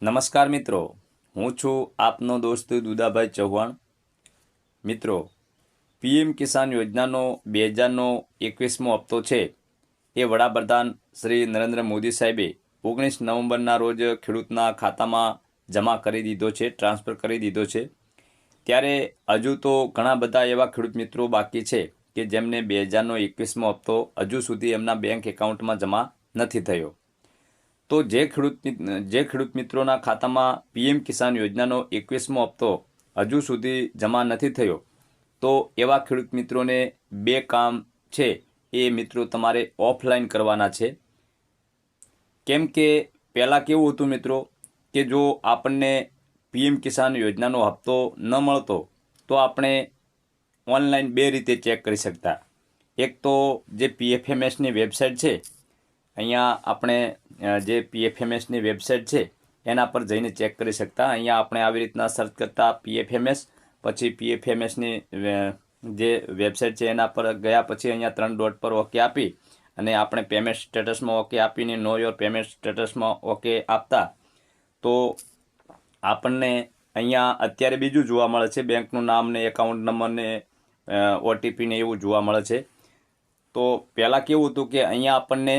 નમસ્કાર મિત્રો, હું છું આપનો દોસ્ત દુદાભાઈ ચૌહાણ। મિત્રો, પીએમ કિસાન યોજનાનો 2021મો હપ્તો છે એ વડાપ્રધાન શ્રી નરેન્દ્ર મોદી સાહેબે 19 નવેમ્બરના રોજ ખેડૂતના ખાતામાં જમા કરી દીધો છે, ટ્રાન્સફર કરી દીધો છે। ત્યારે હજુ તો ઘણા બધા એવા ખેડૂત મિત્રો બાકી છે કે જેમને 2021મો હપ્તો હજુ સુધી એમના બેંક એકાઉન્ટમાં જમા નથી થયો। તો જે ખેડૂત મિત્રોના ખાતામાં પીએમ કિસાન યોજનાનો 21મો હપ્તો હજુ સુધી જમા નથી થયો, તો એવા ખેડૂત મિત્રોને બે કામ છે એ મિત્રો તમારે ઓફલાઈન કરવાના છે। કેમ કે પહેલાં કેવું હતું મિત્રો કે જો આપણને પીએમ કિસાન યોજનાનો હપ્તો ન મળતો તો આપણે ઓનલાઈન બે રીતે ચેક કરી શકતા। એક તો જે પીએફએમએસની વેબસાઇટ છે, અહીંયા આપણે જે પીએફએમએસની વેબસાઇટ છે એના પર જઈને ચેક કરી શકતા। અહીંયા આપણે આવી રીતના સર્ચ કરતા પીએફએમએસ, પછી પીએફએમએસની જે વેબસાઇટ છે એના પર ગયા પછી અહીંયા 3 ડોટ પર ઓકે આપી અને આપણે પેમેન્ટ સ્ટેટસમાં ઓકે આપીને નો યોર પેમેન્ટ સ્ટેટસમાં ઓકે આપતા તો આપણને અહીંયા અત્યારે બીજું જોવા મળે છે, બેંકનું નામ ને એકાઉન્ટ નંબર ને ઓટીપી ને એવું જોવા મળે છે। તો પહેલાં કેવું હતું કે અહીંયા આપણને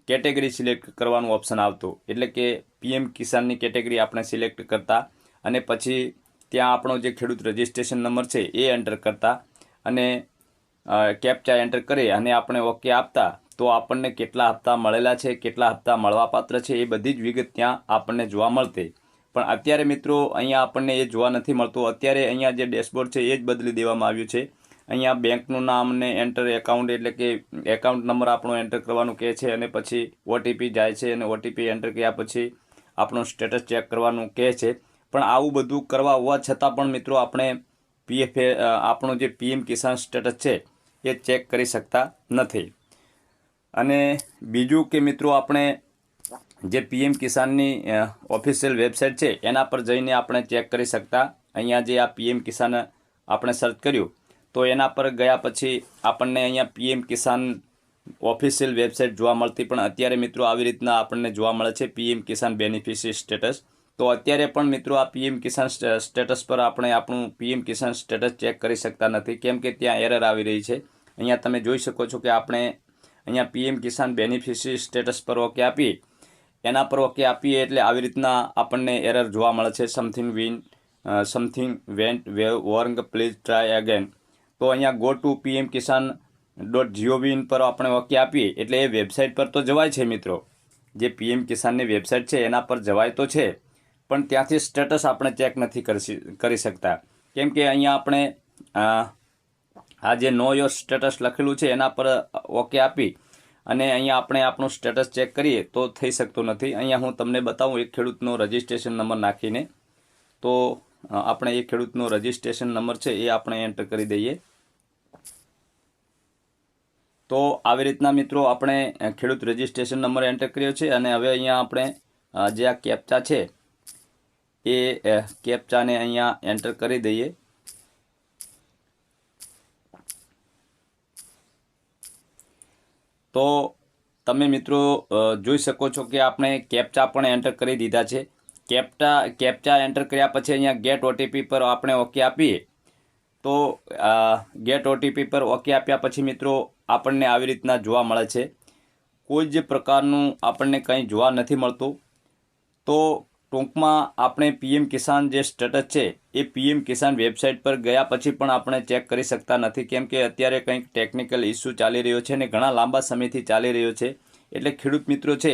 કેટેગરી સિલેક્ટ કરવાનું ઓપ્શન આવતું, એટલે કે પીએમ કિસાનની કેટેગરી આપણે સિલેક્ટ કરતા અને પછી ત્યાં આપણો જે ખેડૂત રજિસ્ટ્રેશન નંબર છે એ એન્ટર કરતા અને કેપ્ચા એન્ટર કરી અને આપણે ઓકે આપતા તો આપણને કેટલા હપ્તા મળેલા છે, કેટલા હપ્તા મળવાપાત્ર છે એ બધી જ વિગત ત્યાં આપણને જોવા મળતી। પણ અત્યારે મિત્રો અહીંયા આપણને એ જોવા નથી મળતું। અત્યારે અહીંયા જે ડેશબોર્ડ છે એ જ બદલી દેવામાં આવ્યું છે। અહીંયા બેંકનું નામ ને એન્ટર એકાઉન્ટ એટલે કે એકાઉન્ટ નંબર આપણો એન્ટર કરવાનું કહે છે અને પછી ઓટીપી જાય છે અને ઓટીપી એન્ટર કર્યા પછી આપણું સ્ટેટસ ચેક કરવાનું કહે છે। પણ આવું બધું કરવા હોવા છતાં પણ મિત્રો આપણે આપણું જે પીએમ કિસાન સ્ટેટસ છે એ ચેક કરી શકતા નથી। અને બીજું કે મિત્રો આપણે જે પીએમ કિસાનની ઓફિશિયલ વેબસાઇટ છે એના પર જઈને આપણે ચેક કરી શકતા। અહીંયા જે આ પીએમ કિસાન આપણે સર્ચ કર્યું તો એના પર ગયા પછી આપણને અહીંયા પીએમ કિસાન ઓફિશિયલ વેબસાઇટ જોવા મળતી, પણ અત્યારે મિત્રો આવી રીતના આપણને જોવા મળે છે પીએમ કિસાન બેનિફિશરી સ્ટેટસ। તો અત્યારે પણ મિત્રો આ પીએમ કિસાન સ્ટેટસ પર આપણે આપણું પીએમ કિસાન સ્ટેટસ ચેક કરી શકતા નથી, કેમ કે ત્યાં એરર આવી રહી છે। અહીંયા તમે જોઈ શકો છો કે આપણે અહીંયા પીએમ કિસાન બેનિફિશરી સ્ટેટસ પર ઓકે આપીએ, એના પર ઓકે આપીએ એટલે આવી રીતના આપણને એરર જોવા મળે છે, something went wrong please try again. તો અહીંયા ગો ટુ pmkisan.gov પર આપણે ઓકે આપીએ એટલે એ વેબસાઇટ પર તો જવાય છે મિત્રો, જે પીએમ કિસાનની વેબસાઇટ છે એના પર જવાય તો છે, પણ ત્યાંથી સ્ટેટસ આપણે ચેક નથી કરી શકતા। કેમ કે અહીંયા આપણે આ જે નો યોર સ્ટેટસ લખેલું છે એના પર ઓકે આપી અને અહીંયા આપણે આપણું સ્ટેટસ ચેક કરીએ તો થઈ શકતું નથી। અહીંયા હું તમને બતાવું એક ખેડૂતનો રજિસ્ટ્રેશન નંબર નાખીને, તો આપણે એ ખેડૂતનો રજિસ્ટ્રેશન નંબર છે એ આપણે એન્ટર કરી દઈએ। તો આવી રીતના મિત્રો આપણે ખેડૂત રજિસ્ટ્રેશન નંબર એન્ટર કર્યો છે અને હવે અહીંયા આપણે જે આ કેપ્ચા છે એ કેપ્ચાને અહીંયા એન્ટર કરી દઈએ। તો તમે મિત્રો જોઈ શકો છો કે આપણે કેપ્ચા પણ એન્ટર કરી દીધા છે। કેપ્ચા એન્ટર કર્યા પછી અહીંયા ગેટ ઓટીપી પર આપણે ઓકે આપીએ તો ગેટ ઓટીપી પર ઓકે આપ્યા પછી મિત્રો આપણને આવી રીતના જોવા મળે છે, કોઈ જ પ્રકારનું આપણને કંઈ જોવા નથી મળતું। તો ટૂંકમાં આપણે પીએમ કિસાન જે સ્ટેટસ છે એ પીએમ કિસાન વેબસાઇટ પર ગયા પછી પણ આપણે ચેક કરી શકતા નથી, કેમ કે અત્યારે કંઈક ટેકનિકલ ઇસ્યુ ચાલી રહ્યો છે અને ઘણા લાંબા સમયથી ચાલી રહ્યો છે। એટલે ખેડૂત મિત્રો છે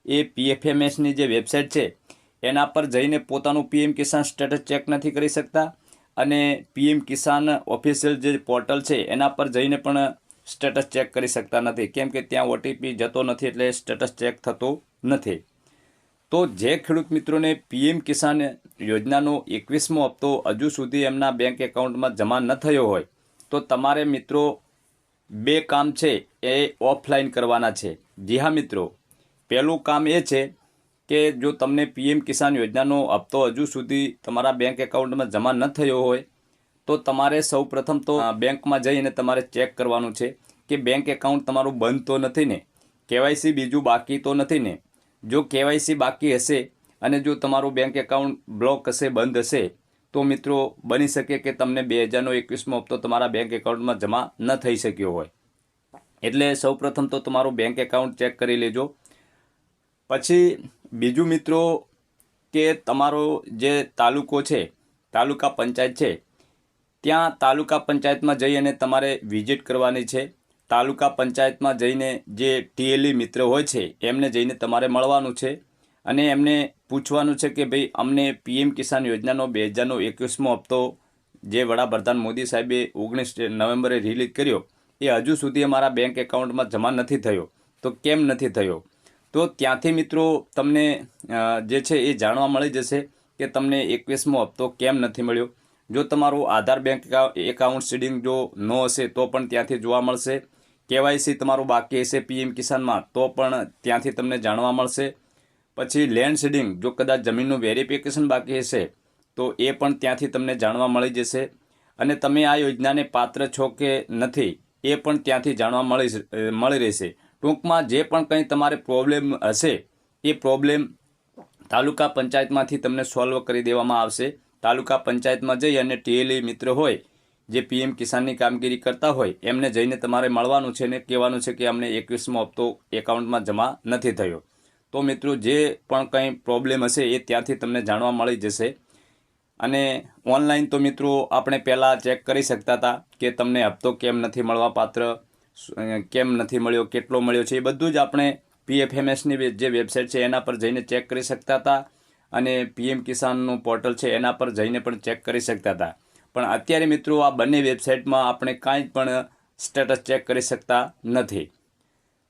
એ પીએફએમએસની જે વેબસાઇટ છે એના પર જઈને પોતાનું પીએમ કિસાન સ્ટેટસ ચેક નથી કરી શકતા અને પીએમ કિસાન ઓફિશિયલ જે પોર્ટલ છે એના પર જઈને પણ સ્ટેટસ ચેક કરી શકતા નથી, કેમ કે ત્યાં ઓટીપી જતો નથી એટલે સ્ટેટસ ચેક થતું નથી। તો જે ખેડૂત મિત્રોને પીએમ કિસાન યોજનાનો 21મો હપ્તો હજુ સુધી એમના બેંક એકાઉન્ટમાં જમા ન થયો હોય તો તમારે મિત્રો બે કામ છે એ ઓફલાઈન કરવાના છે। જી હા મિત્રો, પહેલું કામ એ છે કે જો તમને પીએમ કિસાન યોજનાનો હપ્તો હજુ સુધી તમારા બેંક એકાઉન્ટમાં જમા ન થયો હોય તો તમારે સૌપ્રથમ તો બેંકમાં જઈને તમારે ચેક કરવાનું છે કે બેંક એકાઉન્ટ તમારું બંધ તો નથી ને, કેવાયસી બીજું બાકી તો નથી ને। જો કેવાયસી બાકી હશે અને જો તમારું બેંક એકાઉન્ટ બ્લોક હશે, બંધ હશે, તો મિત્રો બની શકે કે તમને 2021મો હપ્તો તમારા બેંક એકાઉન્ટમાં જમા ન થઈ શક્યો હોય. એટલે સૌપ્રથમ તો તમારું બેંક એકાઉન્ટ ચેક કરી લેજો. પછી બીજું મિત્રો કે તમારો જે તાલુકો છે, તાલુકા પંચાયત છે, ત્યાં તાલુકા પંચાયતમાં જઈ અને તમારે વિઝિટ કરવાની છે. તાલુકા પંચાયતમાં જઈને જે ટીએલઈ મિત્ર હોય છે એમને જઈને તમારે મળવાનું છે અને એમને પૂછવાનું છે કે ભાઈ અમને પીએમ કિસાન યોજનાનો 2021મો હપ્તો જે વડાપ્રધાન મોદી સાહેબે 19 નવેમ્બરે રિલીઝ કર્યો એ હજુ સુધી અમારા બેંક એકાઉન્ટમાં જમા નથી થયો, તો કેમ નથી થયો? તો ત્યાંથી મિત્રો તમને જે છે એ જાણવા મળી જશે કે તમને 21મો હપ્તો કેમ નથી મળ્યો. જો તમારું આધાર બેંક એકાઉન્ટ સીડિંગ જો ન હશે તો પણ ત્યાંથી જોવા મળશે. કેવાયસી તમારું બાકી હશે પીએમ કિસાનમાં તો પણ ત્યાંથી તમને જાણવા મળશે. પછી લેન્ડ સીડિંગ, જો કદાચ જમીનનું વેરિફિકેશન બાકી હશે તો એ પણ ત્યાંથી તમને જાણવા મળી જશે. અને તમે આ યોજનાને પાત્ર છો કે નથી એ પણ ત્યાંથી જાણવા મળી રહેશે. ટૂંકમાં જે પણ કંઈ તમારે પ્રોબ્લેમ હશે એ પ્રોબ્લેમ તાલુકા પંચાયતમાંથી તમને સોલ્વ કરી દેવામાં આવશે. તાલુકા પંચાયતમાં જઈ અને ટીએલઈ મિત્ર હોય જે પીએમ કિસાનની કામગીરી કરતા હોય એમને જઈને તમારે મળવાનું છે અને કહેવાનું છે કે અમને 21મો હપ્તો એકાઉન્ટમાં જમા નથી થયો. તો મિત્રો જે પણ કંઈ પ્રોબ્લેમ હશે એ ત્યાંથી તમને જાણવા મળી જશે. અને ઓનલાઈન તો મિત્રો આપણે પહેલાં ચેક કરી શકતા હતા કે તમને હપ્તો કેમ નથી મળવા પાત્ર, કેમ નથી મળ્યો, કેટલો મળ્યો છે, એ બધું જ આપણે PFMSની જે વેબસાઇટ છે એના પર જઈને ચેક કરી શકતા હતા. અને પીએમ કિસાનનું પોર્ટલ છે એના પર જઈને પણ ચેક કરી શકતા હતા. પણ અત્યારે મિત્રો આ બંને વેબસાઇટમાં આપણે કાંઈ પણ સ્ટેટસ ચેક કરી શકતા નથી.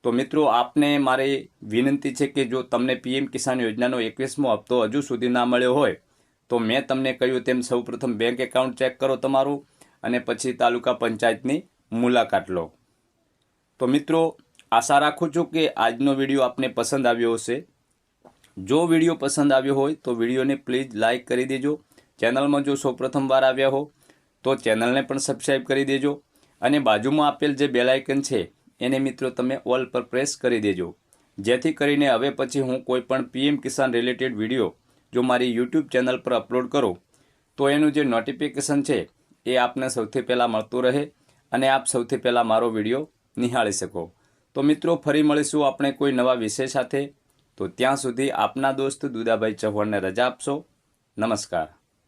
તો મિત્રો આપને મારી વિનંતી છે કે જો તમને પીએમ કિસાન યોજનાનો 21મો હપ્તો હજુ સુધી ના મળ્યો હોય તો મેં તમને કહ્યું તેમ સૌપ્રથમ બેંક એકાઉન્ટ ચેક કરો તમારું અને પછી તાલુકા પંચાયતની મુલાકાત લો. તો મિત્રો આશા રાખું છું કે આજનો વિડીયો આપને પસંદ આવ્યો હશે. જો વિડીયો પસંદ આવ્યો હોય તો વિડીયોને પ્લીઝ લાઇક કરી દેજો. ચેનલમાં જો સૌપ્રથમ વાર આવ્યા હો તો ચેનલને પણ સબસ્ક્રાઈબ કરી દેજો અને બાજુમાં આપેલ જે બેલ આઇકન છે એને મિત્રો તમે ઓલ પર પ્રેસ કરી દેજો, જેથી કરીને હવે પછી હું કોઈ પણ પીએમ કિસાન રિલેટેડ વિડીયો જો મારી યુટ્યુબ ચેનલ પર અપલોડ કરું તો એનું જે નોટિફિકેશન છે એ આપને સૌથી પહેલાં મળતું રહે અને આપ સૌથી પહેલાં મારો વિડીયો નિહાળી શકો. તો મિત્રો ફરી મળીશું આપણે કોઈ નવા વિષય સાથે. તો ત્યાં સુધી આપના દોસ્ત દુદાભાઈ ચૌહાણને રજા આપશો. નમસ્કાર.